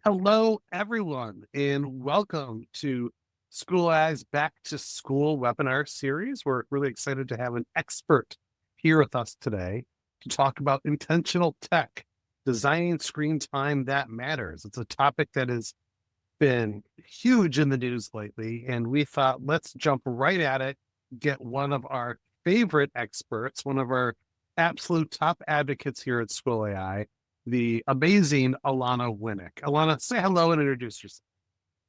Hello, everyone, and welcome to SchoolAI's Back to School webinar series. We're really excited to have an expert here with us today to talk about intentional tech, designing screen time that matters. It's a topic that has been huge in the news lately, and we thought let's jump right at it, get one of our favorite experts, one of our absolute top advocates here at SchoolAI, the amazing Alana Winnick. Alana, say hello and introduce yourself.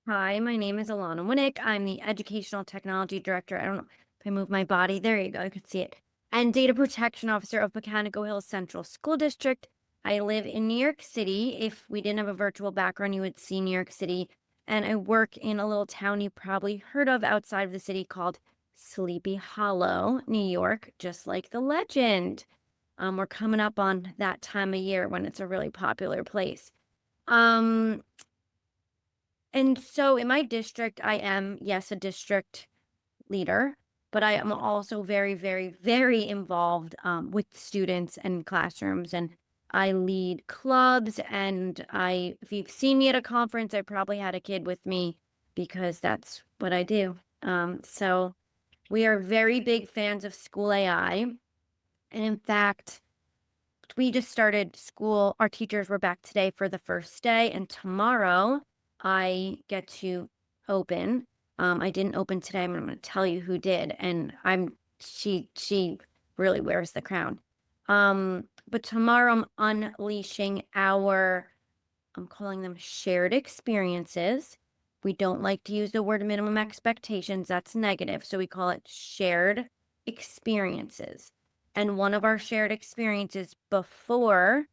Hi, my name is Alana Winnick. I'm the Educational Technology Director. I don't know if I move my body. There you go. You can see it. And Data Protection Officer of Mechanical Hills Central School District. I live in New York City. If we didn't have a virtual background, you would see New York City. And I work in a little town you probably heard of outside of the city called Sleepy Hollow, New York, just like the legend. We're coming up on that time of year when it's a really popular place. Um, and so in my district, I am, yes, a district leader, but I am also very, very, very involved with students and classrooms. And I lead clubs. And if you've seen me at a conference, I probably had a kid with me because that's what I do. So we are very big fans of School AI. And in fact, we just started school. Our teachers were back today for the first day, and tomorrow I get to open. I didn't open today. I'm going to tell you who did, and she really wears the crown. But tomorrow I'm unleashing I'm calling them shared experiences. We don't like to use the word minimum expectations. That's negative. So we call it shared experiences. And one of our shared experiences before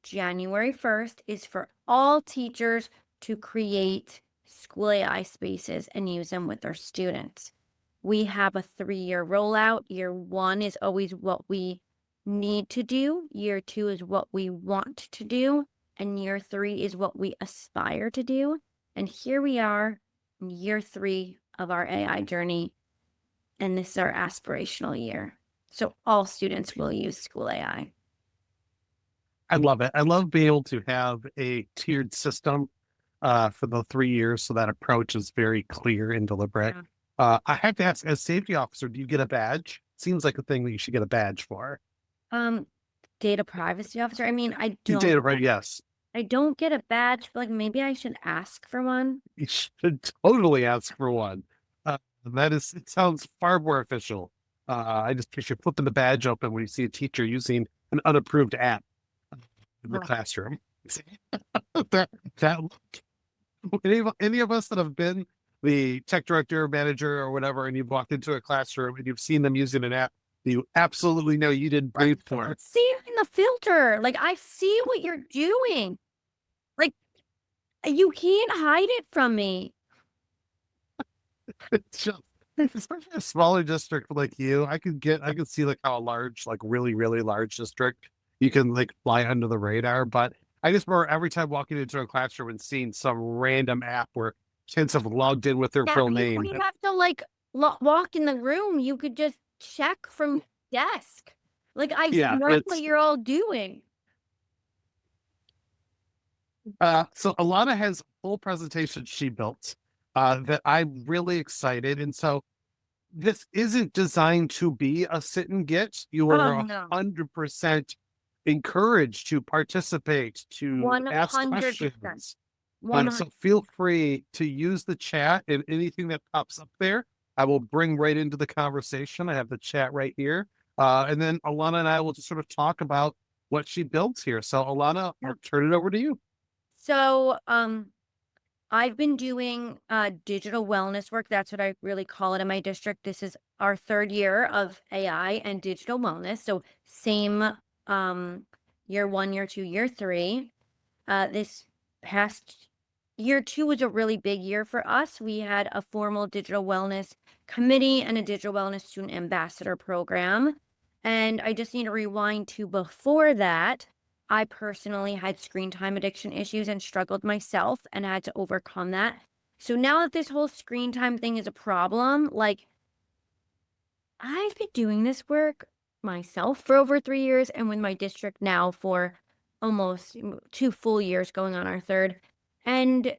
January 1st is for all teachers to create school AI spaces and use them with their students. We have a 3-year rollout. Year 1 is always what we need to do. Year 2 is what we want to do. And year 3 is what we aspire to do. And here we are in year 3 of our AI journey. And this is our aspirational year. So all students will use School AI. I love it. I love being able to have a tiered system for the 3 years, so that approach is very clear and deliberate. Yeah. I have to ask, as safety officer, do you get a badge? Seems like a thing that you should get a badge for. Um, Data privacy officer. I mean, Data, right? Yes. I don't get a badge, but like maybe I should ask for one. You should totally ask for one. It sounds far more official. I just picture flipping the badge open when you see a teacher using an unapproved app in the Huh. classroom. that that any of us that have been the tech director, manager, or whatever, and you've walked into a classroom and you've seen them using an app, you absolutely know you didn't pay for it. See in the filter. Like I see what you're doing. Like you can't hide it from me. It's just, especially a smaller district like you, I could see like how a large, like really, really large district, you can like fly under the radar. But I just remember every time walking into a classroom and seeing some random app where kids have logged in with their Yeah, full you name. don't have to like walk in the room. You could just check from desk. Like I Yeah, see what you're all doing. so Alana has a full presentation she built that I'm really excited. And so this isn't designed to be a sit and get. You Oh are no. 100% encouraged to participate, to ask 100%. questions. So 100. feel free to use the chat and anything that pops up there, I will bring right into the conversation. I have the chat right here. And then Alana and I will just sort of talk about what she builds here. So Alana, I'll turn it over to you. So, I've been doing digital wellness work. That's what I really call it in my district. This is our 3rd year of AI and digital wellness. So same year 1, year 2, year 3. This past year 2 was a really big year for us. We had a formal digital wellness committee and a digital wellness student ambassador program. And I just need to rewind to before that. I personally had screen time addiction issues and struggled myself and had to overcome that. So now that this whole screen time thing is a problem, like I've been doing this work myself for over 3 years and with my district now for almost 2 full years going on our 3rd. And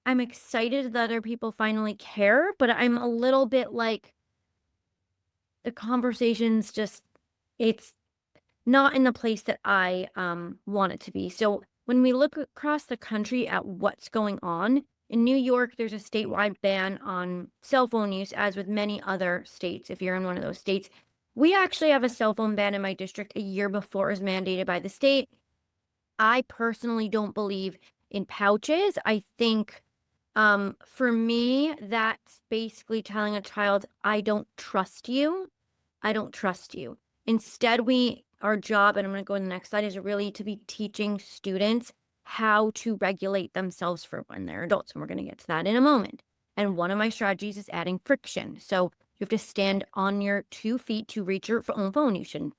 I'm excited that other people finally care, but I'm a little bit like the conversation's just it's not in the place that I want it to be. So when we look across the country at what's going on, in New York, there's a statewide ban on cell phone use, as with many other states. If you're in one of those states, we actually have a cell phone ban in my district a year before it was mandated by the state. I personally don't believe in pouches. I think for me, that's basically telling a child, I don't trust you. I don't trust you. Instead, our job, and I'm going to go to the next slide, is really to be teaching students how to regulate themselves for when they're adults. And we're going to get to that in a moment. And one of my strategies is adding friction. So you have to stand on your 2 feet to reach your own phone. You shouldn't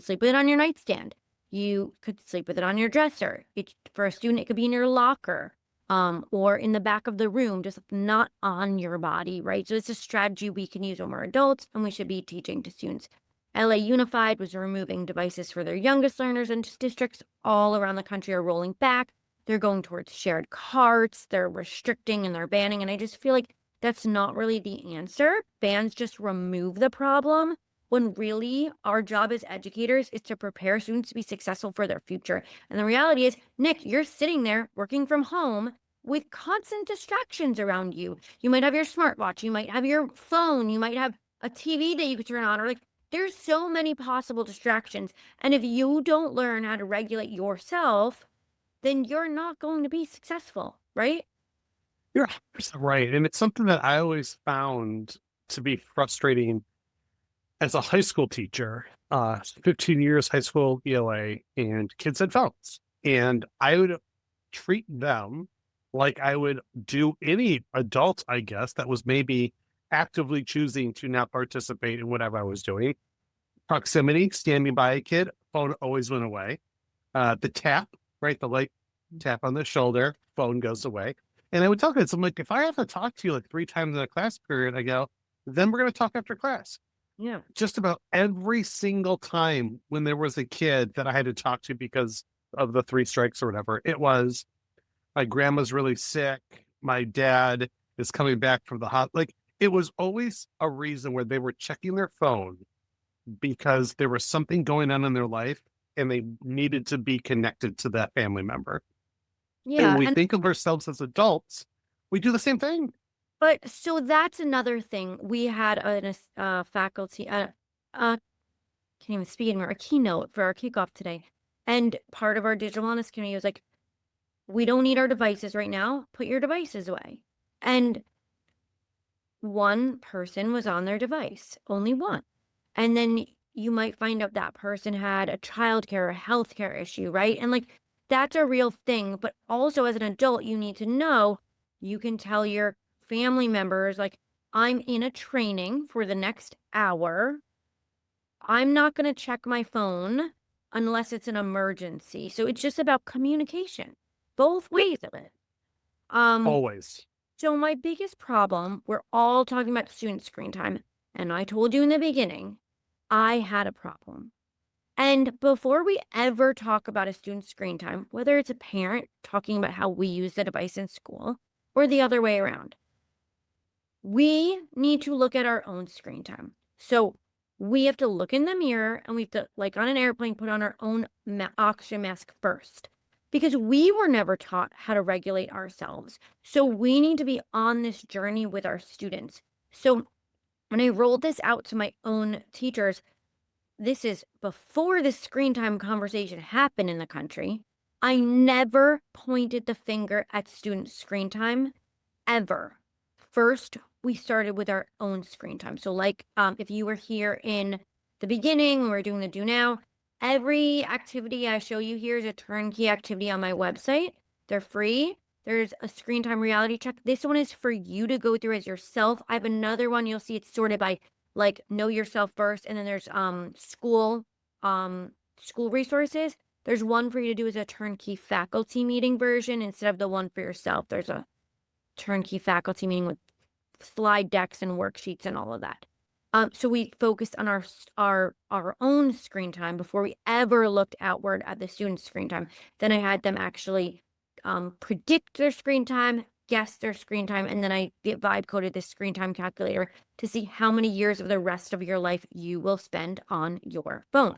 sleep with it on your nightstand. You could sleep with it on your dresser. For a student, it could be in your locker, or in the back of the room, just not on your body, right? So it's a strategy we can use when we're adults, and we should be teaching to students. LA Unified was removing devices for their youngest learners, and districts all around the country are rolling back. They're going towards shared carts, they're restricting and they're banning, and I just feel like that's not really the answer. Bans just remove the problem, when really our job as educators is to prepare students to be successful for their future. And the reality is, Nick, you're sitting there working from home with constant distractions around you. You might have your smartwatch, you might have your phone, you might have a TV that you could turn on, or like there's so many possible distractions. And if you don't learn how to regulate yourself, then you're not going to be successful, right? You're 100% right. And it's something that I always found to be frustrating as a high school teacher, 15 years high school ELA, and kids had phones. And I would treat them like I would do any adult, I guess, that was maybe actively choosing to not participate in whatever I was doing. Proximity, standing by a kid, phone always went away. The tap, right? The light tap on the shoulder, phone goes away. And I would tell kids, I'm like, if I have to talk to you like 3 times in a class period, I go, then we're going to talk after class. Yeah. Just about every single time when there was a kid that I had to talk to because of the 3 strikes or whatever, it was my grandma's really sick. My dad is coming back from the hot. Like, it was always a reason where they were checking their phone because there was something going on in their life and they needed to be connected to that family member. And Yeah. when we And think of ourselves as adults, we do the same thing. but so that's another thing. We had a faculty, can't even speak anymore, a keynote for our kickoff today. And part of our digital wellness community was like, we don't need our devices right now. Put your devices away. And one person was on their device, only one. And then you might find out that person had a childcare or healthcare issue, right? And like that's a real thing. But also as an adult, you need to know you can tell your family members, like, I'm in a training for the next hour. I'm not going to check my phone unless it's an emergency. So it's just about communication, both ways of it. Um, Always. so my biggest problem, we're all talking about student screen time, and I told you in the beginning, I had a problem. And before we ever talk about a student's screen time, whether it's a parent talking about how we use the device in school or the other way around, we need to look at our own screen time. So we have to look in the mirror and we have to, like on an airplane, put on our own oxygen mask first because we were never taught how to regulate ourselves. So we need to be on this journey with our students. So when I rolled this out to my own teachers, this is before this screen time conversation happened in the country. I never pointed the finger at student screen time ever. First, we started with our own screen time. So like if you were here in the beginning, when we're doing the do now, every activity I show you here is a turnkey activity on my website. They're free. There's a screen time reality check. This one is for you to go through as yourself. I have another one. You'll see it's sorted by like know yourself first. And then there's school resources. There's one for you to do as a turnkey faculty meeting version instead of the one for yourself. There's a turnkey faculty meeting with slide decks and worksheets and all of that. So we focused on our own screen time before we ever looked outward at the students' screen time. Then I had them actually predict their screen time, guess their screen time, and then I vibe coded this screen time calculator to see how many years of the rest of your life you will spend on your phone.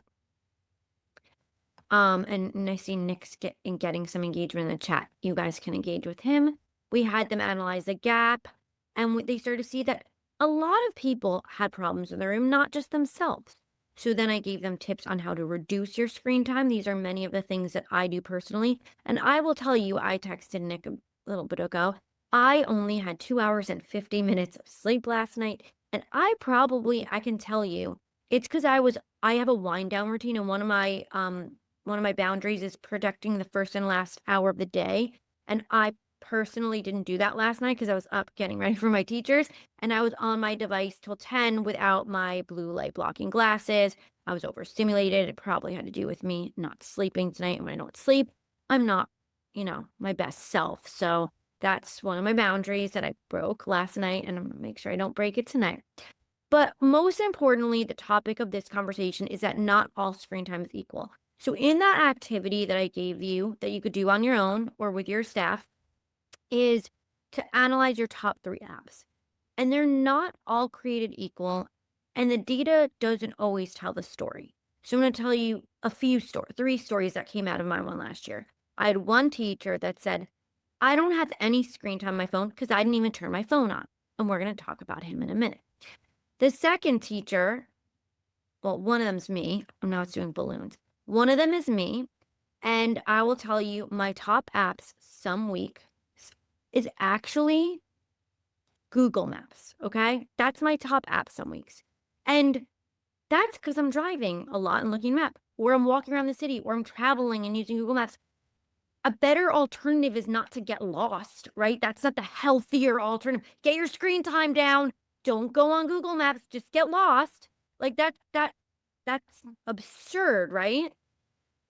And I see Nick's getting some engagement in the chat. You guys can engage with him. We had them analyze the gap, and they started to see that a lot of people had problems in the room, not just themselves. So then I gave them tips on how to reduce your screen time. These are many of the things that I do personally. And I will tell you, I texted Nick a little bit ago. I only had 2 hours and 50 minutes of sleep last night. And I can tell you, it's because I have a wind down routine, and one of my boundaries is protecting the first and last hour of the day. And I personally didn't do that last night because I was up getting ready for my teachers, and I was on my device till 10 without my blue light blocking glasses. I was overstimulated. It probably had to do with me not sleeping tonight. And when I don't sleep, I'm not, my best self. So that's one of my boundaries that I broke last night, and I'm going to make sure I don't break it tonight. But most importantly, the topic of this conversation is that not all screen time is equal. So in that activity that I gave you that you could do on your own or with your staff is to analyze your top 3 apps. And they're not all created equal, and the data doesn't always tell the story. So I'm going to tell you a few 3 stories that came out of my one last year. I had one teacher that said, I don't have any screen time on my phone because I didn't even turn my phone on. And we're going to talk about him in a minute. The second teacher, well, one of them's me. Now it's doing balloons. One of them is me. And I will tell you, my top apps some week is actually Google Maps, okay? That's my top app some weeks. And that's because I'm driving a lot and looking at map, or I'm walking around the city, or I'm traveling and using Google Maps. A better alternative is not to get lost, right? That's not the healthier alternative. Get your screen time down. Don't go on Google Maps. Just get lost. Like that's absurd, right?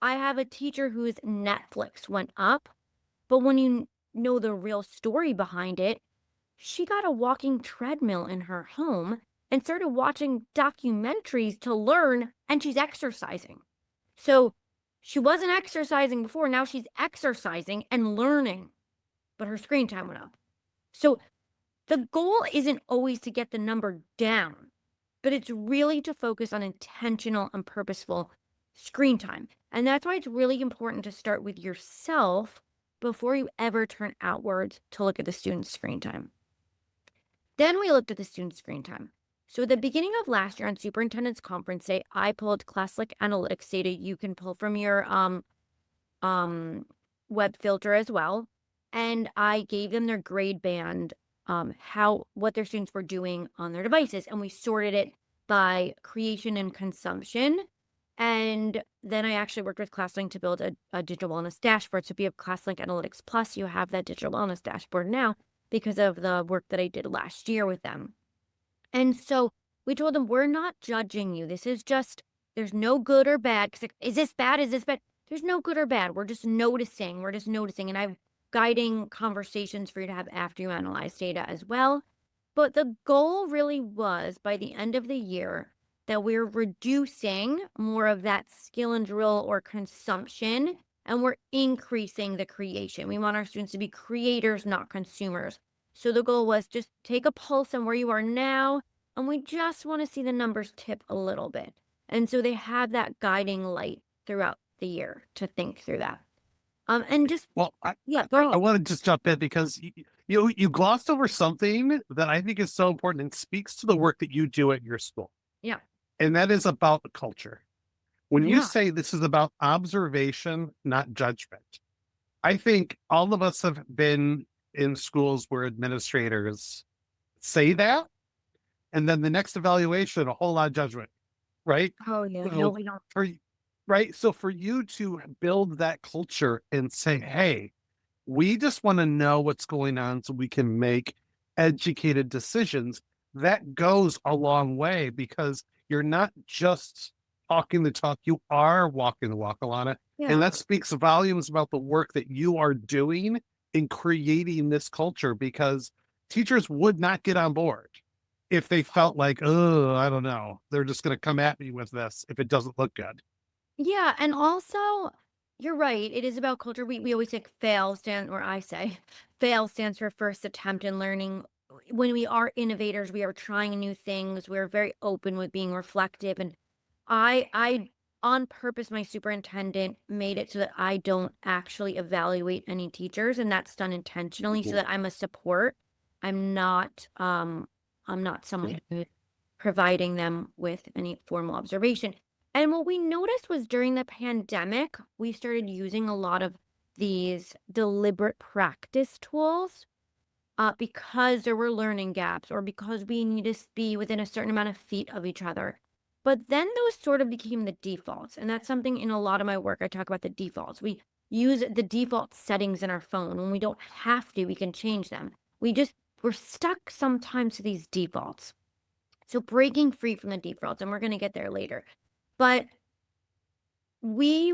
I have a teacher whose Netflix went up, but when you know the real story behind it, she got a walking treadmill in her home and started watching documentaries to learn, and she's exercising. So she wasn't exercising before, now she's exercising and learning, but her screen time went up. So the goal isn't always to get the number down, but it's really to focus on intentional and purposeful screen time. And that's why it's really important to start with yourself before you ever turn outwards to look at the student's screen time. Then we looked at the student's screen time. So at the beginning of last year on Superintendent's Conference Day, I pulled ClassLink analytics data you can pull from your web filter as well. And I gave them their grade band, what their students were doing on their devices. And we sorted it by creation and consumption. And then I actually worked with ClassLink to build a digital wellness dashboard. So if you have ClassLink Analytics Plus, you have that digital wellness dashboard now because of the work that I did last year with them. And so we told them, we're not judging you. This is just, there's no good or bad. Is this bad? Is this bad? There's no good or bad. We're just noticing. And I have guiding conversations for you to have after you analyze data as well. But the goal really was by the end of the year that we're reducing more of that skill and drill or consumption, and we're increasing the creation. We want our students to be creators, not consumers. So the goal was just take a pulse on where you are now, and we just want to see the numbers tip a little bit. And so they have that guiding light throughout the year to think through that. And just Well, go ahead. I want to just jump in because you glossed over something that I think is so important and speaks to the work that you do at your school. Yeah. And that is about the culture. When you Yeah. say this is about observation, not judgment, I think all of us have been in schools where administrators say that, and then the next evaluation, a whole lot of judgment, right? Oh yeah. So No, we don't. right. So for you to build that culture and say, hey, we just want to know what's going on so we can make educated decisions, that goes a long way because you're not just talking the talk, you are walking the walk, Alana. Yeah. And that speaks volumes about the work that you are doing in creating this culture, because teachers would not get on board if they felt like, oh, I don't know, they're just going to come at me with this if it doesn't look good. Yeah. And also, you're right. It is about culture. We always say fail stand, or I say fail stands for first attempt in learning. When we are innovators, we are trying new things. We're very open with being reflective. And I on purpose, my superintendent made it so that I don't actually evaluate any teachers, and that's done intentionally so Mhm. that I'm a support. I'm not I'm not someone who's providing them with any formal observation. And what we noticed was during the pandemic, we started using a lot of these deliberate practice tools because there were learning gaps or because we need to be within a certain amount of feet of each other. But then those sort of became the defaults. And that's something in a lot of my work. I talk about the defaults. We use the default settings in our phone. When we don't have to, we can change them. We're stuck sometimes to these defaults. So breaking free from the defaults, and we're going to get there later. But we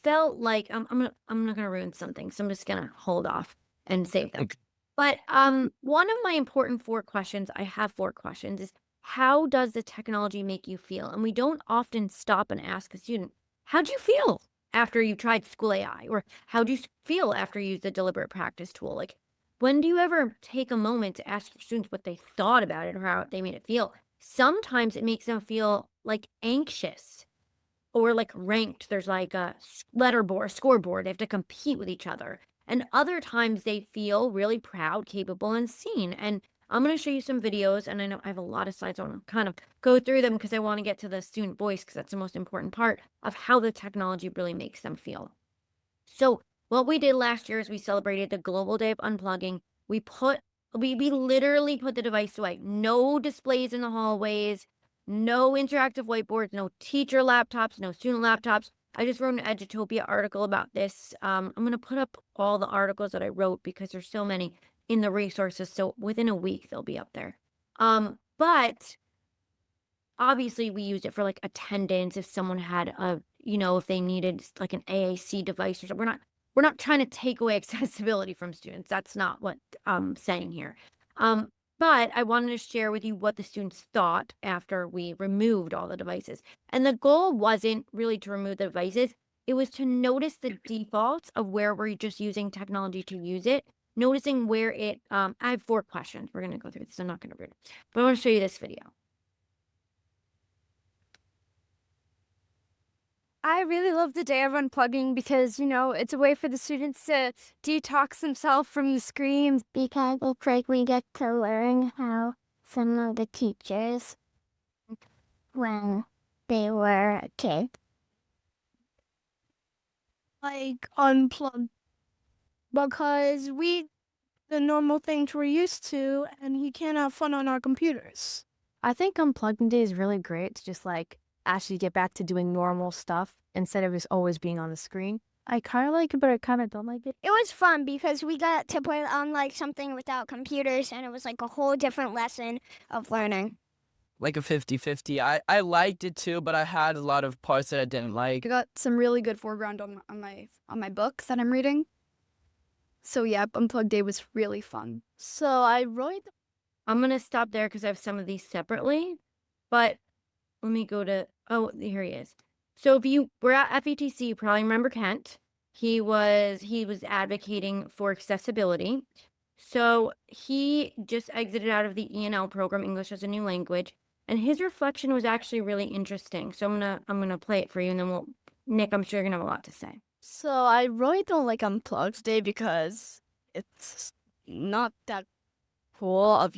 felt like I'm not gonna ruin something, so I'm just gonna hold off and save them. Okay. But one of my important four questions, I have four questions, is how does the technology make you feel? And we don't often stop and ask a student, how'd you feel after you tried School AI? Or how'd you feel after you used the deliberate practice tool? Like, when do you ever take a moment to ask your students what they thought about it or how they made it feel? Sometimes it makes them feel like anxious or like ranked. There's like a letterboard, scoreboard. They have to compete with each other. And other times they feel really proud, capable, and seen. And I'm going to show you some videos. And I know I have a lot of slides. I want to kind of go through them because I want to get to the student voice because that's the most important part of how the technology really makes them feel. So what we did last year is we celebrated the Global Day of Unplugging. We literally put the device away. No displays in the hallways, no interactive whiteboards, no teacher laptops, no student laptops. I just wrote an Edutopia article about this. I'm going to put up all the articles that I wrote because there's so many in the resources. So within a week, they'll be up there. But obviously we used it for like attendance if someone had if they needed like an AAC device or something. We're not trying to take away accessibility from students. That's not what I'm saying here. But I wanted to share with you what the students thought after we removed all the devices. And the goal wasn't really to remove the devices. It was to notice the defaults of where we're just using technology to use it, noticing where I have four questions. We're going to go through this. I'm not going to read it, but I want to show you this video. I really love the day of unplugging because, it's a way for the students to detox themselves from the screens. Because it's like we get to learn how some of the teachers when they were a kid. Like unplugged. Because the normal things we're used to, and we can't have fun on our computers. I think unplugging day is really great to just actually get back to doing normal stuff instead of just always being on the screen. I kind of like it, but I kind of don't like it. It was fun because we got to put on like something without computers, and it was like a whole different lesson of learning. Like a 50-50. I liked it too, but I had a lot of parts that I didn't like. I got some really good foreground on my books that I'm reading. So yeah, Unplugged Day was really fun. So I wrote. I'm going to stop there because I have some of these separately, but let me go to, oh, here he is. So if you were at FETC, you probably remember Kent. He was advocating for accessibility. So he just exited out of the E&L program, English as a New Language, and his reflection was actually really interesting. So I'm gonna play it for you, and then Nick, I'm sure you're gonna have a lot to say. So I really don't like Unplugged Day because it's not that cool of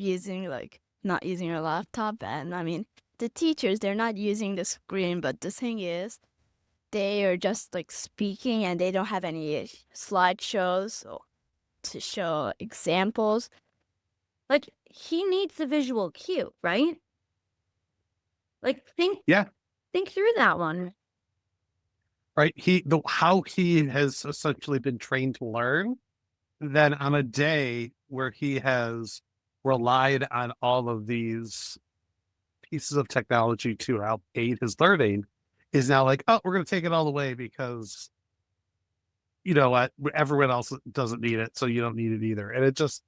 not using your laptop. And I mean, the teachers, they're not using the screen, but the thing is, they are just speaking and they don't have any slideshows to show examples. Like, he needs the visual cue, right? Think through that one. Right. How he has essentially been trained to learn, then on a day where he has relied on all of these pieces of technology to help aid his learning, is now like, oh, we're going to take it all away because you know what, everyone else doesn't need it, so you don't need it either. And it just,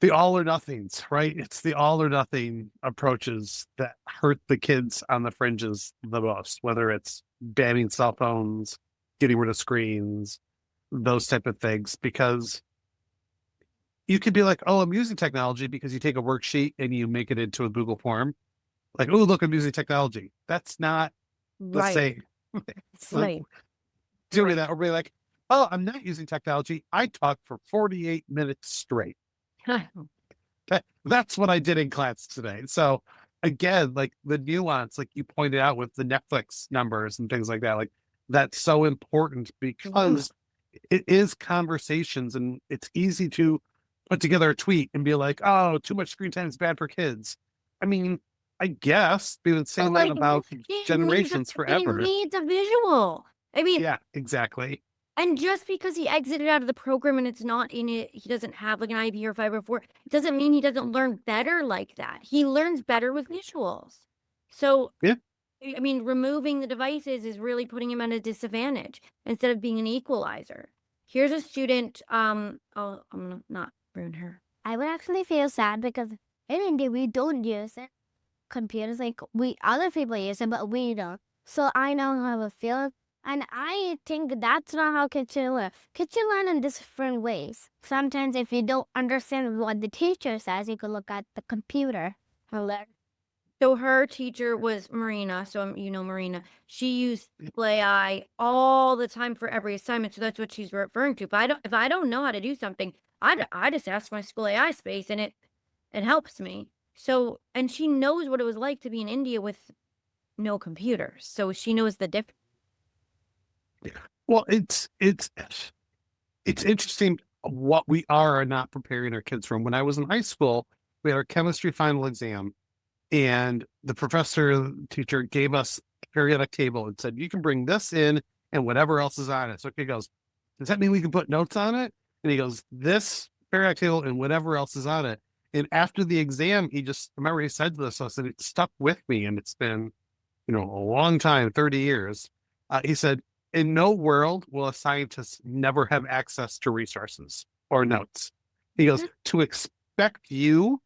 the all or nothings, right? It's the all or nothing approaches that hurt the kids on the fringes the most, whether it's banning cell phones, getting rid of screens, those type of things, because you could be like, oh, I'm using technology because you take a worksheet and you make it into a Google form. Like, oh, look, I'm using technology. That's not the Right. same. It's Like, right. doing Right. that, or be like, oh, I'm not using technology. I talked for 48 minutes straight. That's what I did in class today. So again, like the nuance, like you pointed out with the Netflix numbers and things like that, like that's so important because it is conversations, and it's easy to put together a tweet and be like, oh, too much screen time is bad for kids. I mean, I guess we've been saying that about generations He forever. needs a visual. I mean, Yeah, exactly. and just because he exited out of the program and it's not in it, he doesn't have like an IB or 504, it doesn't mean he doesn't learn better like that. He learns better with visuals. So, Yeah. I mean, removing the devices is really putting him at a disadvantage instead of being an equalizer. Here's a student, oh, I'm gonna not ruin her. I would actually feel sad because in India we don't use it. Computers, like other people use it, but we don't. So I know how it feels. And I think that's not how kids should learn. Kids should learn in different ways. Sometimes if you don't understand what the teacher says, you could look at the computer and learn. So her teacher was Marina. So you know Marina. She used SchoolAI all the time for every assignment. So that's what she's referring to. If I don't know how to do something, I just ask my SchoolAI space, and it helps me. So, and she knows what it was like to be in India with no computers. So she knows the difference. Well, it's interesting what we are not preparing our kids from. When I was in high school, we had our chemistry final exam, and the teacher gave us a periodic table and said, you can bring this in and whatever else is on it. So he goes, does that mean we can put notes on it? And he goes, this periodic table and whatever else is on it. And after the exam, remember he said this, so I said, it stuck with me, and it's been, a long time, 30 years. He said, in no world will a scientist never have access to resources or notes. He goes, to expect you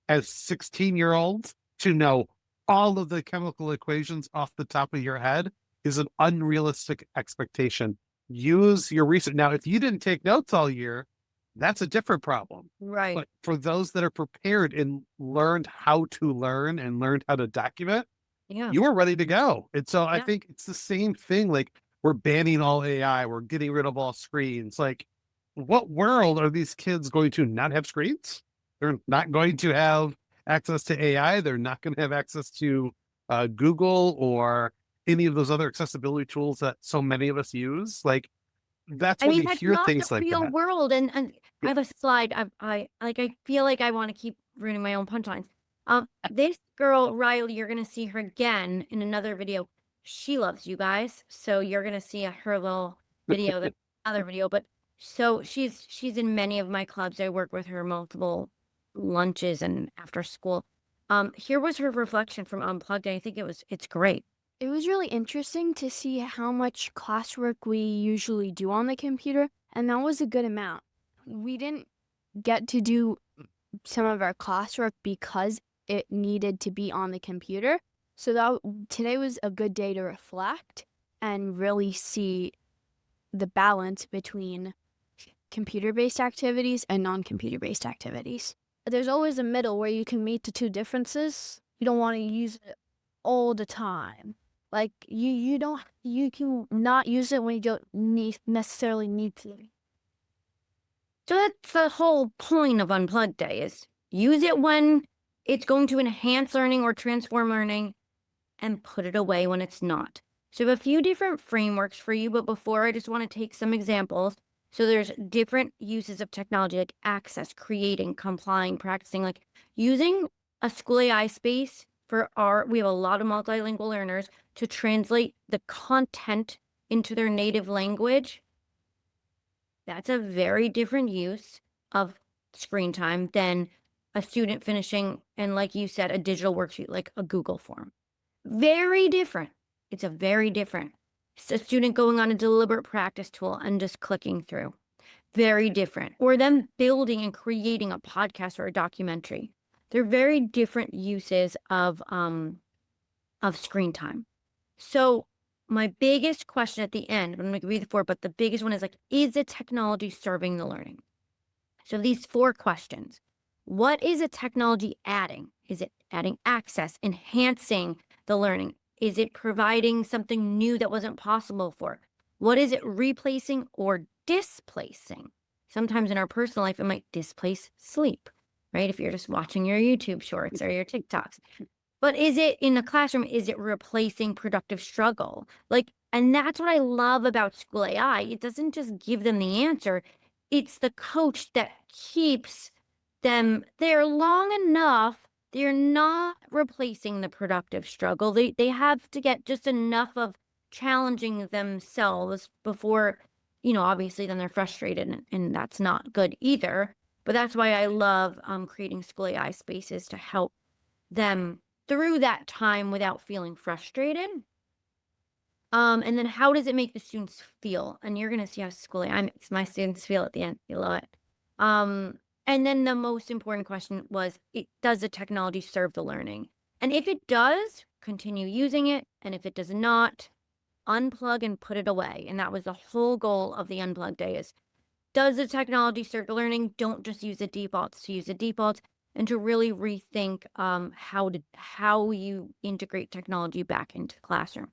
as 16-year-olds to know all of the chemical equations off the top of your head is an unrealistic expectation. Use your research. Now, if you didn't take notes all year, that's a different problem. Right. But for those that are prepared and learned how to learn and learned how to document, Yeah. you are ready to go. And so I Yeah. think it's the same thing. Like, we're banning all AI, we're getting rid of all screens. Like, what world are these kids going to not have screens? They're not going to have access to AI. They're not going to have access to Google or any of those other accessibility tools that so many of us use. Like, that's I when mean, you that's hear not things the like real that. world. And I have a slide. I feel like I want to keep ruining my own punchlines. This girl, Riley, you're going to see her again in another video. She loves you guys. So you're going to see her little video, the other video. But so she's in many of my clubs. I work with her multiple lunches and after school. Here was her reflection from Unplugged. And I think it's great. It was really interesting to see how much classwork we usually do on the computer, and that was a good amount. We didn't get to do some of our classwork because it needed to be on the computer. So today was a good day to reflect and really see the balance between computer-based activities and non-computer-based activities. There's always a middle where you can meet the two differences. You don't want to use it all the time. Like you can not use it when you don't necessarily need to. So that's the whole point of Unplugged Day, is use it when it's going to enhance learning or transform learning, and put it away when it's not. So I have a few different frameworks for you, but before, I just want to take some examples. So there's different uses of technology, like access, creating, complying, practicing, like using a SchoolAI space we have a lot of multilingual learners, to translate the content into their native language. That's a very different use of screen time than a student finishing, and like you said, a digital worksheet, like a Google form. Very different. It's a very different. It's a student going on a deliberate practice tool and just clicking through. Very different. Or them building and creating a podcast or a documentary. They're very different uses of screen time. So my biggest question at the end, I'm going to read the 4, but the biggest one is like, is the technology serving the learning? So these 4 questions. What is a technology adding? Is it adding access, enhancing the learning? Is it providing something new that wasn't possible before? What is it replacing or displacing? Sometimes in our personal life, it might displace sleep, right? If you're just watching your YouTube shorts or your TikToks. But is it in the classroom? Is it replacing productive struggle? Like, and that's what I love about SchoolAI. It doesn't just give them the answer. It's the coach that keeps them there long enough. They're not replacing the productive struggle. They have to get just enough of challenging themselves before, obviously then they're frustrated and that's not good either. But that's why I love creating SchoolAI spaces to help them through that time without feeling frustrated. And then how does it make the students feel? And you're going to see how SchoolAI makes my students feel at the end. You love it. And then the most important question was, does the technology serve the learning? And if it does, continue using it. And if it does not, unplug and put it away. And that was the whole goal of the Unplugged Day is, does the technology serve the learning? Don't just use the defaults to use the defaults, and to really rethink how you integrate technology back into the classroom.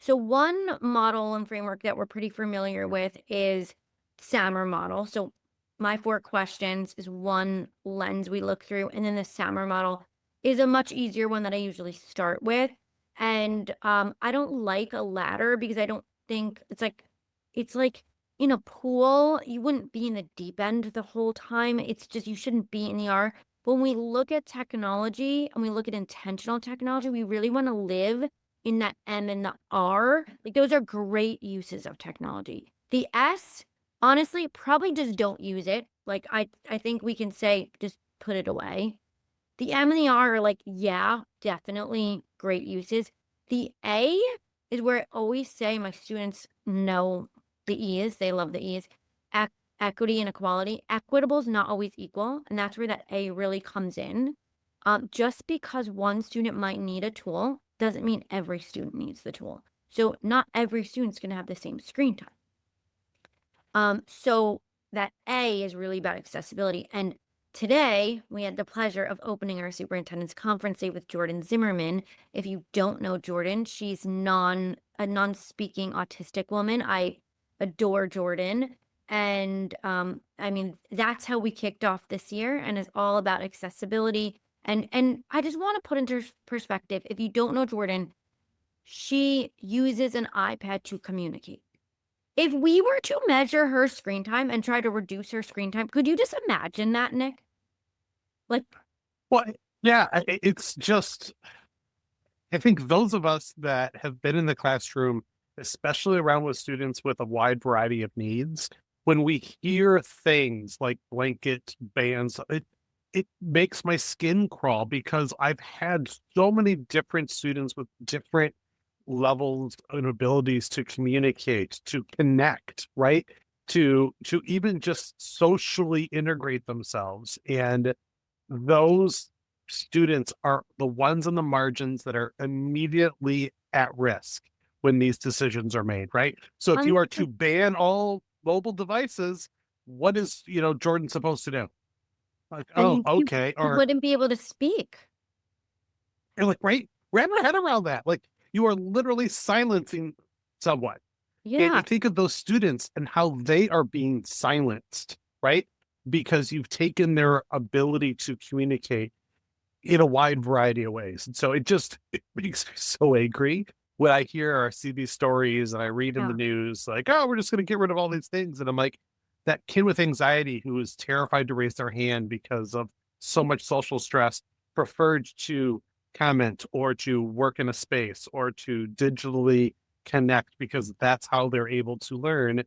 So one model and framework that we're pretty familiar with is SAMR model. So my 4 questions is one lens we look through, and then the SAMR model is a much easier one that I usually start with. And I don't like a ladder because I don't think it's like in a pool, you wouldn't be in the deep end the whole time. It's just you shouldn't be in the R. When we look at technology and we look at intentional technology, we really want to live in that M and the R. Like those are great uses of technology. The S, honestly, probably just don't use it. Like I think we can say just put it away. The M and the R are like, yeah, definitely great uses. The A is where I always say my students know the E's. They love the E's. Equity and equality. Equitable is not always equal, and that's where that A really comes in. Just because one student might need a tool doesn't mean every student needs the tool. So not every student's going to have the same screen time. So that A is really about accessibility. And today we had the pleasure of opening our superintendent's conference day with Jordan Zimmerman. If you don't know Jordan, she's a non-speaking autistic woman. I adore Jordan. And I mean, that's how we kicked off this year, and it's all about accessibility. And I just want to put into perspective, if you don't know Jordan, she uses an iPad to communicate. If we were to measure her screen time and try to reduce her screen time, could you just imagine that, Nick? Like, Well, yeah, it's just, I think those of us that have been in the classroom, especially around with students with a wide variety of needs, when we hear things like blanket bans, it makes my skin crawl because I've had so many different students with different levels and abilities to communicate, to connect, right? To even just socially integrate themselves. And those students are the ones on the margins that are immediately at risk when these decisions are made, right? So if you are to ban all mobile devices, what is, Jordan supposed to do? Like, oh, okay. Or wouldn't be able to speak. You're like, right? Wrap my head around that. Like, you are literally silencing someone. And Yeah. you think of those students and how they are being silenced, right? Because you've taken their ability to communicate in a wide variety of ways. And so it makes me so angry when I hear or see these stories and I read in the news, like, oh, we're just going to get rid of all these things. And I'm like, that kid with anxiety who is terrified to raise their hand because of so much social stress preferred to comment or to work in a space or to digitally connect because that's how they're able to learn.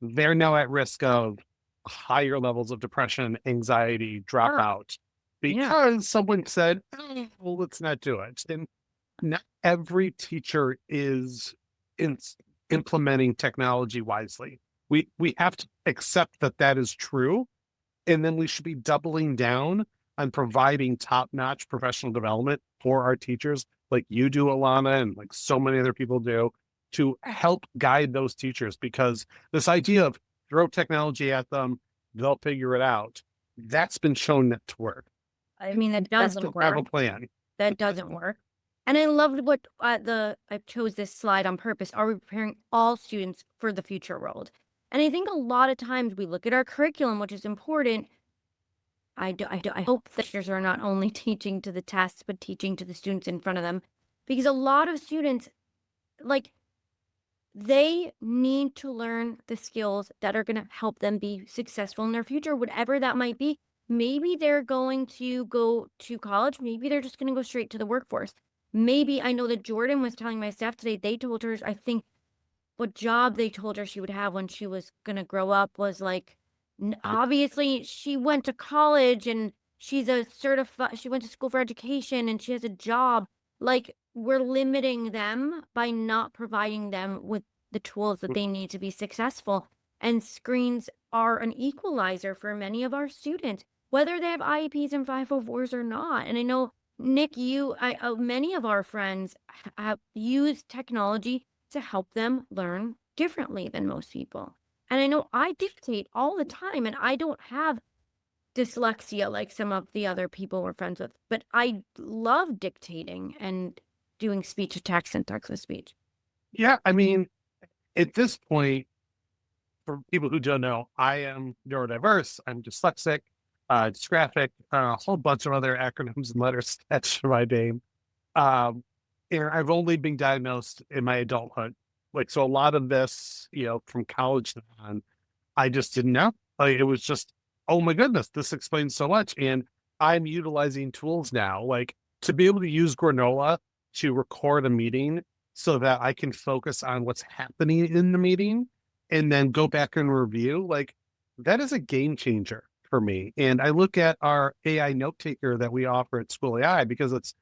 They're now at risk of higher levels of depression, anxiety, dropout because someone said, oh, well, let's not do it. And not every teacher is implementing technology wisely. We have to accept that is true. And then we should be doubling down on providing top-notch professional development for our teachers like you do, Alana, and like so many other people do. to help guide those teachers, because this idea of throw technology at them, they'll figure it out, that's been shown not to work. I mean, that That's doesn't to have a work. plan. That doesn't work. And I loved what I chose this slide on purpose. Are we preparing all students for the future world? And I think a lot of times we look at our curriculum, which is important. I hope that teachers are not only teaching to the tests, but teaching to the students in front of them, because a lot of students, like, they need to learn the skills that are going to help them be successful in their future, whatever that might be. Maybe they're going to go to college. Maybe they're just going to go straight to the workforce. Maybe, I know that Jordan was telling my staff today, they told her, I think, what job they told her she would have when she was going to grow up was like, obviously she went to college and she's a she went to school for education and she has a job. Like, we're limiting them by not providing them with the tools that they need to be successful. And screens are an equalizer for many of our students, whether they have IEPs and 504s or not. And I know, Nick, many of our friends have used technology to help them learn differently than most people. And I know I dictate all the time, and I don't have dyslexia like some of the other people we're friends with, but I love dictating and doing speech to text and text to speech. Yeah, I mean, at this point, for people who don't know, I am neurodiverse, I'm dyslexic, dysgraphic, a whole bunch of other acronyms and letters attached to my name. And I've only been diagnosed in my adulthood. Like, so a lot of this, from college on, I just didn't know. Like, it was just, oh my goodness, this explains so much. And I'm utilizing tools now, like to be able to use Granola to record a meeting so that I can focus on what's happening in the meeting and then go back and review. Like, that is a game changer for me. And I look at our AI note taker that we offer at SchoolAI, because it's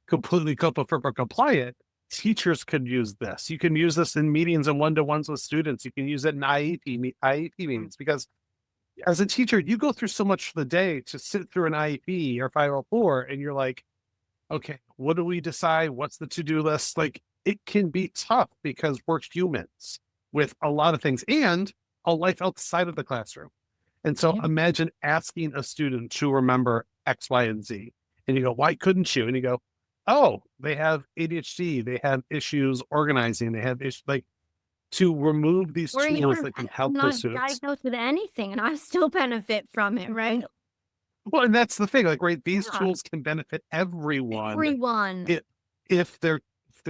completely COPA FERPA compliant. Teachers could use this. You can use this in meetings and one-to-ones with students. You can use it in IEP meetings, because as a teacher, you go through so much for the day to sit through an IEP or 504, and you're like, okay, what do we decide? What's the to-do list? Like, it can be tough because we're humans with a lot of things and a life outside of the classroom. And so imagine asking a student to remember X, Y, and Z. And you go, why couldn't you? And you go, oh, they have ADHD, they have issues organizing, they have issues, like, to remove these tools that can help the students. I'm not diagnosed with anything, and I still benefit from it, right? Well, and that's the thing, like, right, these tools can benefit everyone. Everyone. If they're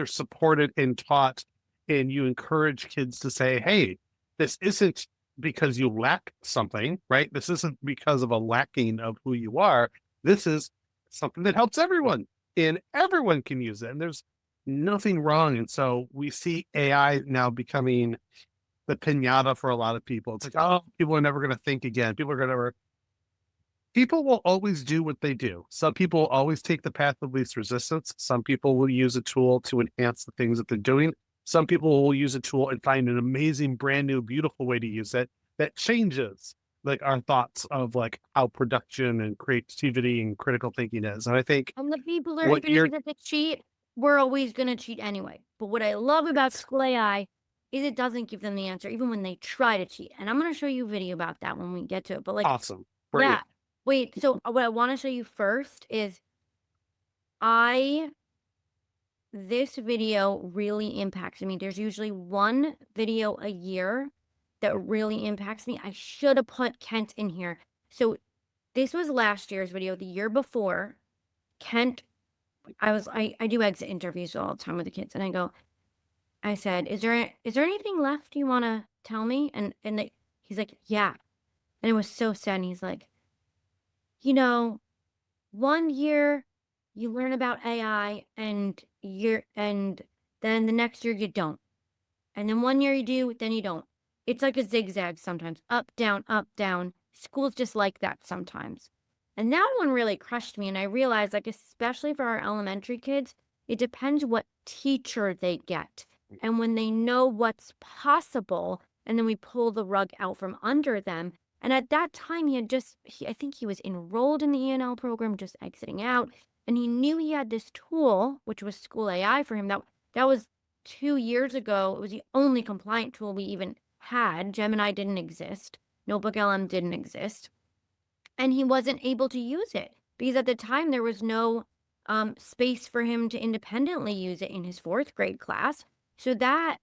supported and taught, and you encourage kids to say, hey, this isn't because you lack something, right? This isn't because of a lacking of who you are. This is something that helps everyone, and everyone can use it. And there's nothing wrong. And so we see AI now becoming the pinata for a lot of people. It's like, oh, people are never going to think again. People will always do what they do. Some people will always take the path of least resistance. Some people will use a tool to enhance the things that they're doing. Some people will use a tool and find an amazing, brand new, beautiful way to use it that changes, like, our thoughts of, like, how production and creativity and critical thinking is. And I think And the people are even if they cheat, we're always going to cheat anyway. But what I love about SchoolAI is it doesn't give them the answer, even when they try to cheat. And I'm going to show you a video about that when we get to it. But, like, awesome. Great. yeah. Wait, so what I want to show you first is this video really impacts me. There's usually one video a year that really impacts me. I should have put Kent in here. So this was last year's video. The year before, Kent, I do exit interviews all the time with the kids, and I said, is there anything left you want to tell me? And he's like, yeah. And it was so sad. And he's like, 1 year you learn about AI and then the next year you don't. And then 1 year you do, then you don't. It's like a zigzag sometimes, up, down, up, down. School's just like that sometimes. And that one really crushed me. And I realized, like, especially for our elementary kids, it depends what teacher they get. And when they know what's possible, and then we pull the rug out from under them. And at that time, I think he was enrolled in the ENL program, just exiting out. And he knew he had this tool, which was SchoolAI for him. That was 2 years ago, it was the only compliant tool we even had. Gemini didn't exist. Notebook LM didn't exist. And he wasn't able to use it because at the time there was no space for him to independently use it in his 4th grade class. So that,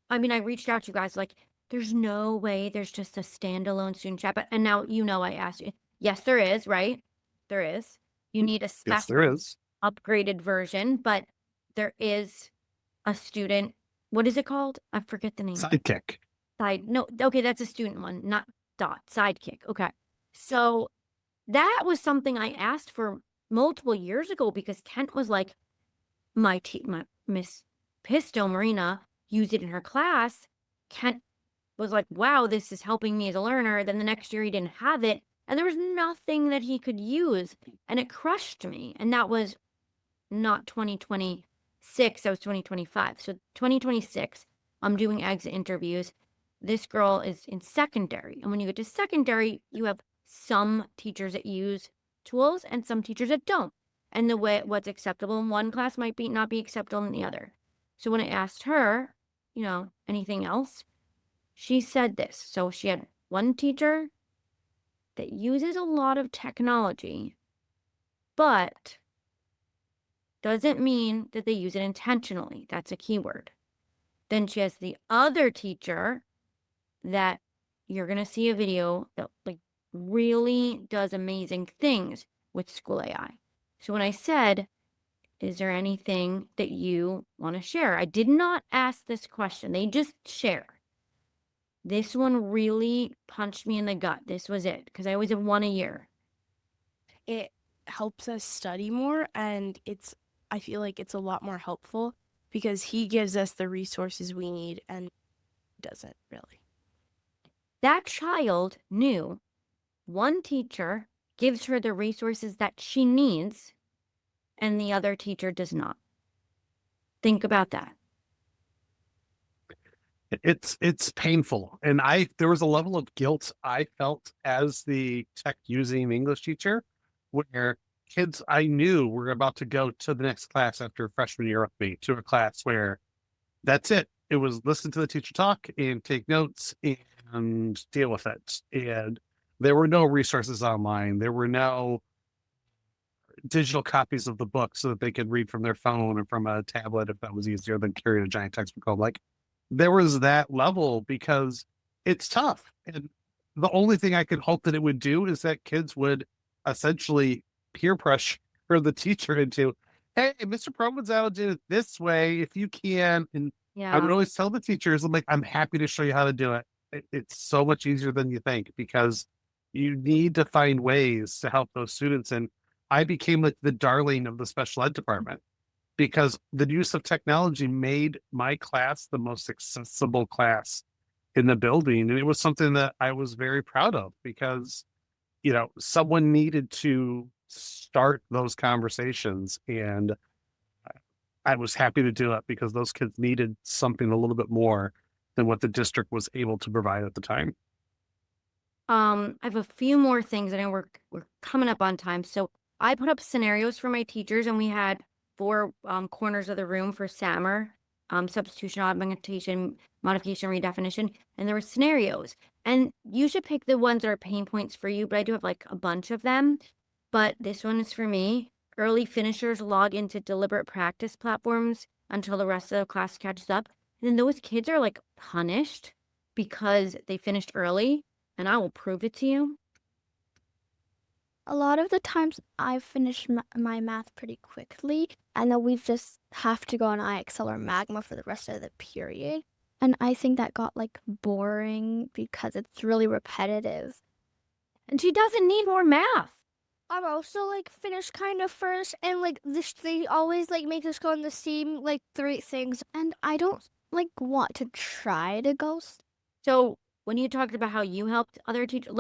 I mean, I reached out to you guys like, there's no way there's just a standalone student chat. But, and now, I asked you. Yes, there is, right? There is. You need a Yes, special there is. upgraded version, but there is a student. What is it called? I forget the name. Sidekick. No, okay, that's a student one, not Dot. Sidekick. Okay. So that was something I asked for multiple years ago because Kent was like, my Miss Pisto Marina used it in her class. Kent was like, wow, this is helping me as a learner. Then the next year he didn't have it. And there was nothing that he could use. And it crushed me. And that was not 2026. That was 2025. So 2026, I'm doing exit interviews. This girl is in secondary. And when you get to secondary, you have some teachers that use tools and some teachers that don't. And the way what's acceptable in one class might not be acceptable in the other. So when I asked her, anything else, she said this. So she had one teacher that uses a lot of technology, but doesn't mean that they use it intentionally. That's a keyword. Then she has the other teacher that you're going to see a video that really does amazing things with SchoolAI. So when I said, is there anything that you want to share? I did not ask this question. They just share. This one really punched me in the gut. This was it, because I always have one a year. It helps us study more, and I feel like it's a lot more helpful because he gives us the resources we need and doesn't really. That child knew one teacher gives her the resources that she needs, and the other teacher does not. Think about that. It's painful. And there was a level of guilt I felt as the tech using English teacher where kids I knew were about to go to the next class after freshman year with me, to a class where that's it. It was listen to the teacher talk and take notes and deal with it. And there were no resources online. There were no digital copies of the book so that they could read from their phone or from a tablet if that was easier than carrying a giant textbook home. Like, there was that level because it's tough. And the only thing I could hope that it would do is that kids would essentially peer pressure the teacher into, hey, Mr. Proman's out did it this way if you can. And I would always tell the teachers, I'm like, I'm happy to show you how to do it. It's so much easier than you think because you need to find ways to help those students. And I became like the darling of the special ed department because the use of technology made my class the most accessible class in the building. And it was something that I was very proud of because, someone needed to start those conversations. And I was happy to do it because those kids needed something a little bit more than what the district was able to provide at the time. I have a few more things. I know we're coming up on time. So I put up scenarios for my teachers, and we had 4 corners of the room for SAMR, substitution, augmentation, modification, redefinition, and there were scenarios. And you should pick the ones that are pain points for you, but I do have like a bunch of them. But this one is for me. Early finishers log into deliberate practice platforms until the rest of the class catches up. And then those kids are like punished because they finished early, and I will prove it to you. A lot of the times I finish my math pretty quickly, and then we just have to go on IXL or Magma for the rest of the period. And I think that got boring because it's really repetitive. And she doesn't need more math. I'm also finished kind of first, and they always make us go on the same 3 things, and I don't want to try to go. So when you talked about how you helped other teachers,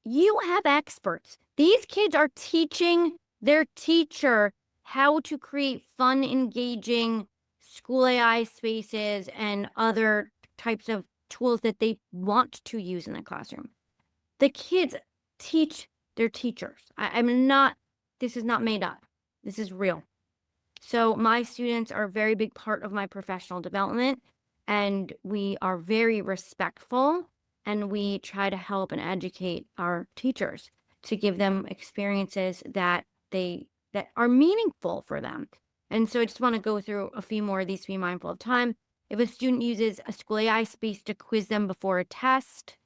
you have experts. These kids are teaching their teacher how to create fun, engaging SchoolAI spaces and other types of tools that they want to use in the classroom. The kids teach their teachers. This is not made up. This is real. So my students are a very big part of my professional development, and we are very respectful, and we try to help and educate our teachers to give them experiences that are meaningful for them. And so I just want to go through a few more of these to be mindful of time. If a student uses a SchoolAI space to quiz them before a test,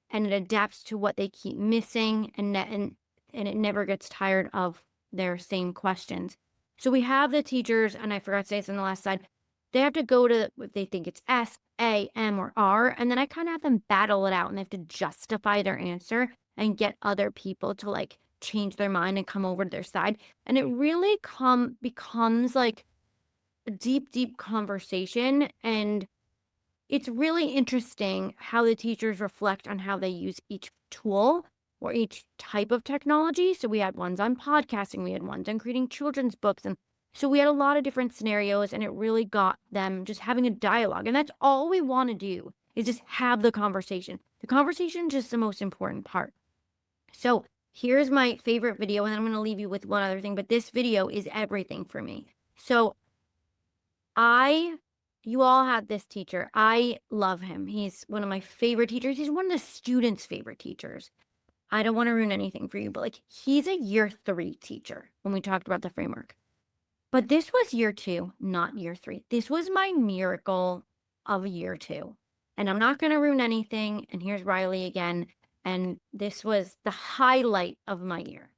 and it adapts to what they keep missing, and it never gets tired of their same questions. So we have the teachers, and I forgot to say this on the last slide, they have to go to what they think it's S, A, M, or R, and then I kind of have them battle it out, and they have to justify their answer and get other people to like change their mind and come over to their side. And it really becomes like a deep, deep conversation. And it's really interesting how the teachers reflect on how they use each tool or each type of technology. So we had ones on podcasting, we had ones on creating children's books. And so we had a lot of different scenarios, and it really got them just having a dialogue. And that's all we want to do, is just have the conversation. The conversation is just the most important part. So here's my favorite video, and then I'm going to leave you with one other thing, but this video is everything for me. So you all had this teacher. I love him. He's one of my favorite teachers. He's one of the students' favorite teachers. I don't want to ruin anything for you, but like, he's a year 3 teacher when we talked about the framework. But this was year 2, not year 3. This was my miracle of year 2. And I'm not going to ruin anything. And here's Riley again. And this was the highlight of my year.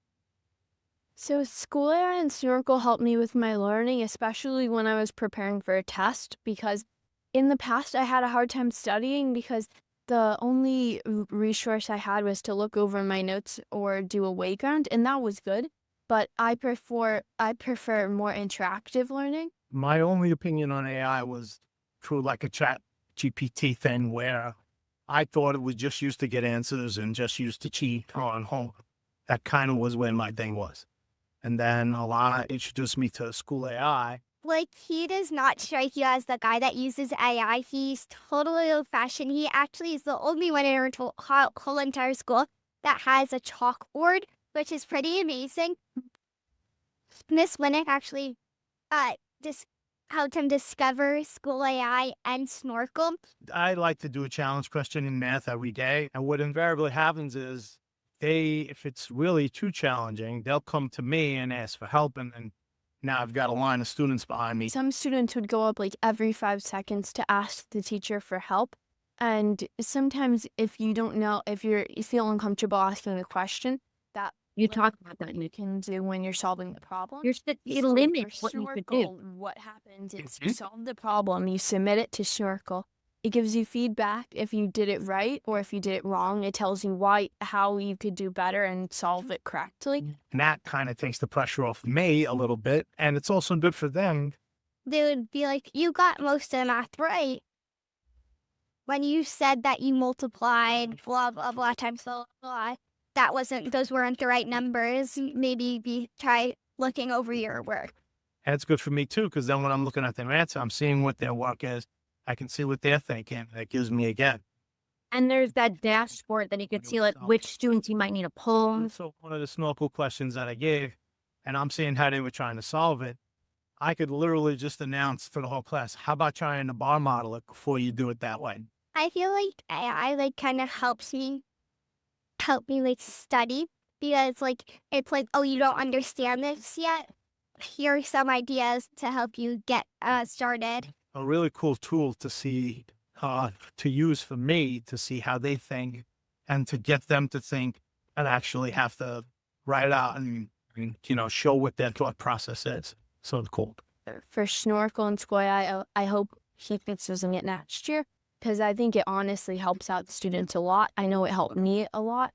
So SchoolAI and Snorkel helped me with my learning, especially when I was preparing for a test, because in the past I had a hard time studying because the only resource I had was to look over my notes or do a weight count, and that was good. But I prefer more interactive learning. My only opinion on AI was through like a chat GPT thing where I thought it was just used to get answers and just used to cheat on home. That kind of was where my thing was. And then Alana introduced me to SchoolAI. Like, he does not strike you as the guy that uses AI. He's totally old-fashioned. He actually is the only one in our whole entire school that has a chalkboard, which is pretty amazing. Miss Winnick actually just helped him discover SchoolAI and Snorkel. I like to do a challenge question in math every day. And what invariably happens is if it's really too challenging, they'll come to me and ask for help. And then now I've got a line of students behind me. Some students would go up like every 5 seconds to ask the teacher for help. And sometimes if you don't know, if you feel uncomfortable asking the question, that You talk about that. you can do when you're solving the problem. It So limits for what you could Snorkel, do. what happens is you solve the problem, you submit it to Snorkel. It gives you feedback if you did it right or if you did it wrong. It tells you how you could do better and solve it correctly. And that kind of takes the pressure off me a little bit. And it's also good for them. They would be like, you got most of the math right. When you said that you multiplied blah, blah, blah times blah, blah, those weren't the right numbers. Maybe try looking over your work. And it's good for me too, because then when I'm looking at their answer, I'm seeing what their work is. I can see what they're thinking. That gives me again. And there's that dashboard that you could see like which students you might need to pull. So one of the Snorkel questions that I gave, and I'm seeing how they were trying to solve it, I could literally just announce for the whole class, how about trying to bar model it before you do it that way? I feel like AI like kind of help me like study, because like it's like, oh, you don't understand this yet. Here are some ideas to help you get started. A really cool tool to see, to use for me to see how they think and to get them to think and actually have to write it out and show what their thought process is. So cool. For Snorkel and SchoolAI, I hope he fixes it next year, because I think it honestly helps out the students a lot. I know it helped me a lot.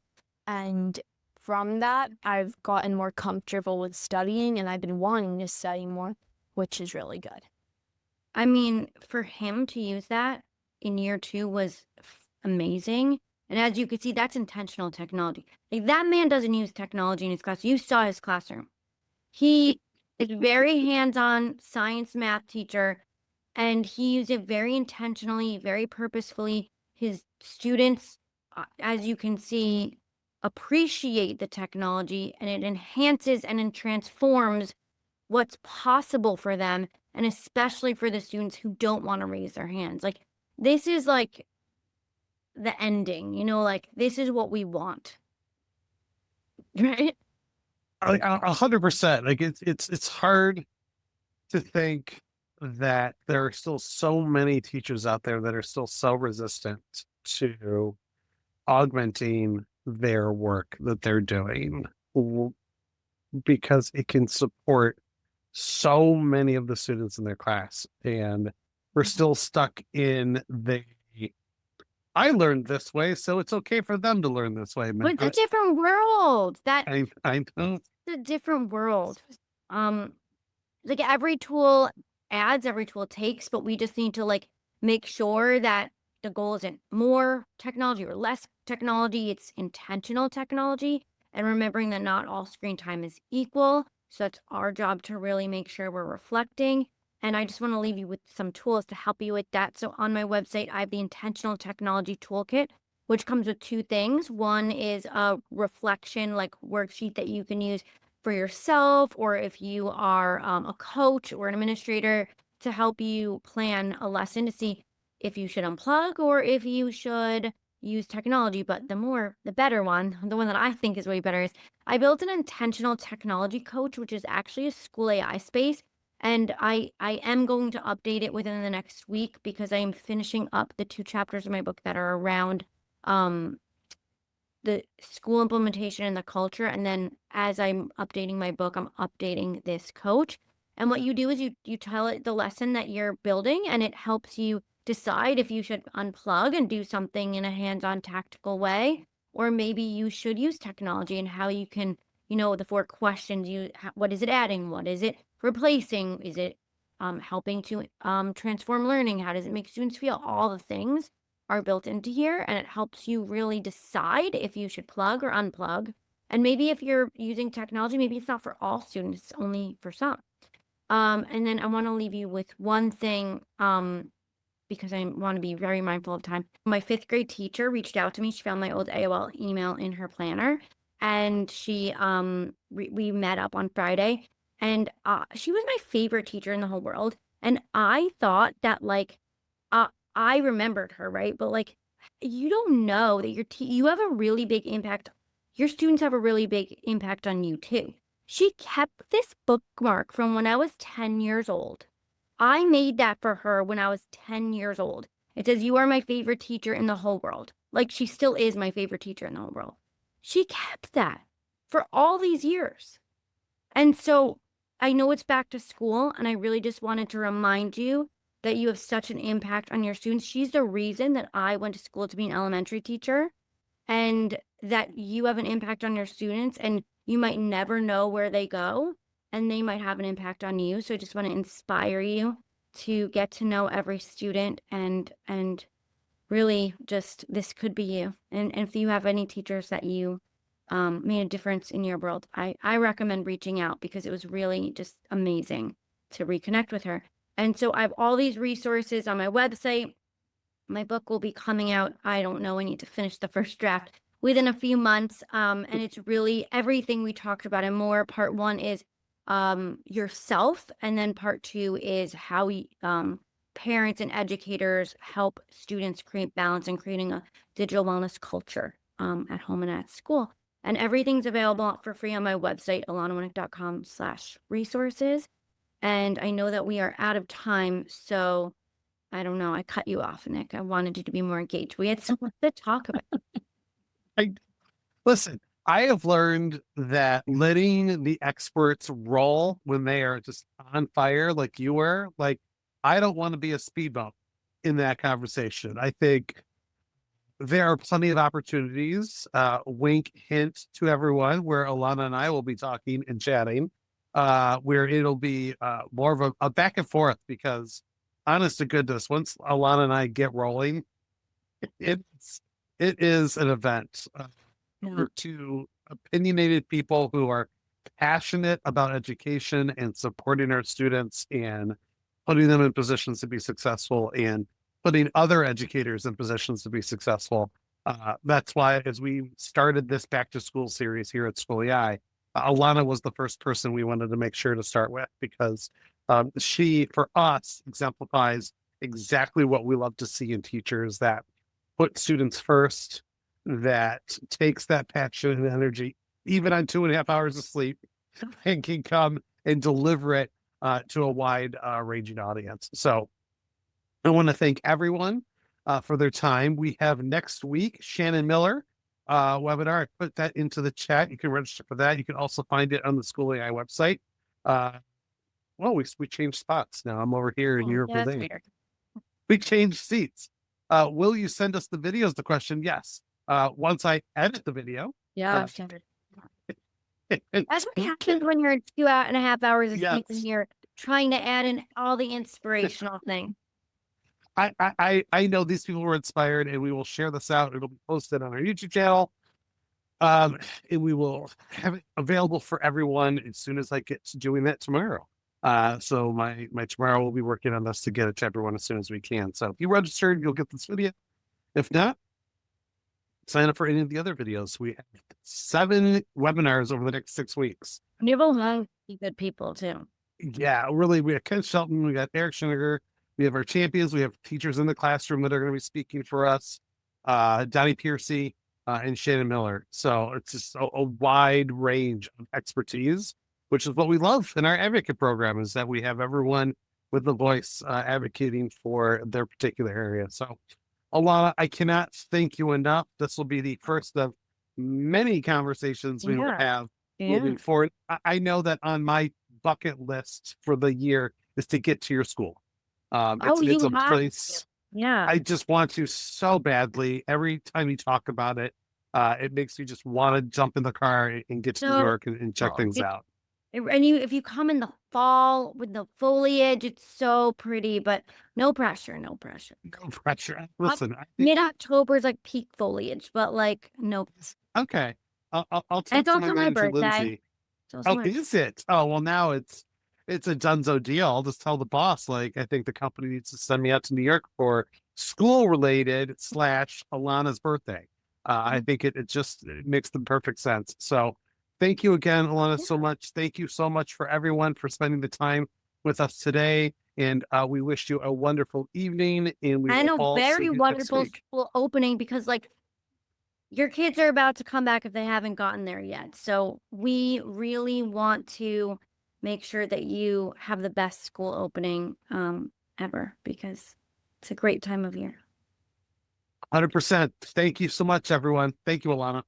And from that, I've gotten more comfortable with studying, and I've been wanting to study more, which is really good. I mean, for him to use that in year 2 was amazing. And as you can see, that's intentional technology. Like, that man doesn't use technology in his class. You saw his classroom. He is very hands-on science math teacher, and he used it very intentionally, very purposefully. His students, as you can see, appreciate the technology, and it enhances and it transforms what's possible for them, and especially for the students who don't want to raise their hands. Like, this is like the ending, like this is what we want. Right? 100%. Like it's hard to think that there are still so many teachers out there that are still so resistant to augmenting their work that they're doing, because it can support so many of the students in their class, and we're still stuck in I learned this way, so it's okay for them to learn this way. But it's a different world. I know. It's a different world. Like every tool adds, every tool takes, but we just need to like make sure that the goal isn't more technology or less technology. It's intentional technology, and remembering that not all screen time is equal. So that's our job to really make sure we're reflecting. And I just want to leave you with some tools to help you with that. So on my website, I have the Intentional Technology Toolkit, which comes with 2 things. One is a reflection, like worksheet that you can use for yourself, or if you are a coach or an administrator, to help you plan a lesson to see if you should unplug or if you should use technology. But the better one, the one that I think is way better, is I built an intentional technology coach, which is actually a SchoolAI space. And I am going to update it within the next week because I am finishing up the 2 chapters of my book that are around the school implementation and the culture. And then as I'm updating my book, I'm updating this coach. And what you do is you tell it the lesson that you're building, and it helps you decide if you should unplug and do something in a hands-on tactical way, or maybe you should use technology, and how you can, the 4 questions what is it adding? What is it replacing? Is it helping to transform learning? How does it make students feel? All the things are built into here, and it helps you really decide if you should plug or unplug. And maybe if you're using technology, maybe it's not for all students, it's only for some. And then I want to leave you with one thing, because I want to be very mindful of time. My 5th grade teacher reached out to me. She found my old AOL email in her planner, and she we met up on Friday, and she was my favorite teacher in the whole world. And I thought that I remembered her, right? But like, you don't know that you have a really big impact. Your students have a really big impact on you too. She kept this bookmark from when I was 10 years old. I made that for her when I was 10 years old. It says, "You are my favorite teacher in the whole world." Like, she still is my favorite teacher in the whole world. She kept that for all these years. And so I know it's back to school, and I really just wanted to remind you that you have such an impact on your students. She's the reason that I went to school to be an elementary teacher, and that you have an impact on your students, and you might never know where they go, and they might have an impact on you. So I just want to inspire you to get to know every student, and really just, this could be you. And if you have any teachers that you made a difference in your world, I recommend reaching out, because it was really just amazing to reconnect with her. And so I have all these resources on my website. My book will be coming out, I don't know, I need to finish the first draft within a few months. And it's really everything we talked about and more. Part 1 is yourself, and then part 2 is how parents and educators help students create balance and creating a digital wellness culture at home and at school. And everything's available for free on my website, alanawinnick.com/resources. And I know that we are out of time, so I don't know. I cut you off, Nick. I wanted you to be more engaged. We had so much to talk about. Listen, I have learned that letting the experts roll when they are just on fire, like you were, like, I don't want to be a speed bump in that conversation. I think there are plenty of opportunities, wink, hint to everyone, where Alana and I will be talking and chatting, where it'll be more of a back and forth, because honest to goodness, once Alana and I get rolling, it is an event. For 2 opinionated people who are passionate about education and supporting our students and putting them in positions to be successful and putting other educators in positions to be successful. That's why, as we started this back to school series here at SchoolAI, Alana was the first person we wanted to make sure to start with because she, for us, exemplifies exactly what we love to see in teachers that put students first, that takes that passion and energy, even on 2.5 hours of sleep, and can come and deliver it to a wide ranging audience. So I want to thank everyone for their time. We have next week, Shannon Miller webinar. I put that into the chat. You can register for that. You can also find it on the SchoolAI website. Well, we changed spots now. I'm over here and you're over there. We changed seats. Will you send us the videos? The question, yes. Once I edit the video. Yeah. That's what happens when you're 2.5 hours of sleep and you're trying to add in all the inspirational things. I know these people were inspired, and we will share this out. It'll be posted on our YouTube channel. And we will have it available for everyone as soon as I get to doing that tomorrow. So my tomorrow will be working on this to get it to everyone as soon as we can. So if you registered, you'll get this video. If not, sign up for any of the other videos. We have 7 webinars over the next 6 weeks. And you have a lot of good people too. Yeah, really. We have Ken Shelton, we got Eric Schiniger, we have our champions, we have teachers in the classroom that are going to be speaking for us, Donnie Piercy, and Shannon Miller. So it's just a wide range of expertise, which is what we love in our advocate program, is that we have everyone with the voice advocating for their particular area. So Alana, I cannot thank you enough. This will be the first of many conversations we will have moving forward. I know that on my bucket list for the year is to get to your school. It's a place. Yeah. I just want to so badly. Every time you talk about it, it makes me just want to jump in the car and get to New York and check things out. And if you come in the fall with the foliage, it's so pretty, but no pressure. No pressure. Listen, mid-October is like peak foliage, but like no. Okay. I'll talk it's to also my manager, birthday. Lindsay. Is it? Oh, well, now it's a dunzo deal. I'll just tell the boss, like, I think the company needs to send me out to New York for school-related / Alana's birthday. I think it makes the perfect sense. So thank you again, Alana, so much. Thank you so much for everyone for spending the time with us today. And we wish you a wonderful evening. And a very wonderful school opening, because like your kids are about to come back if they haven't gotten there yet. So we really want to make sure that you have the best school opening ever, because it's a great time of year. 100%. Thank you so much, everyone. Thank you, Alana.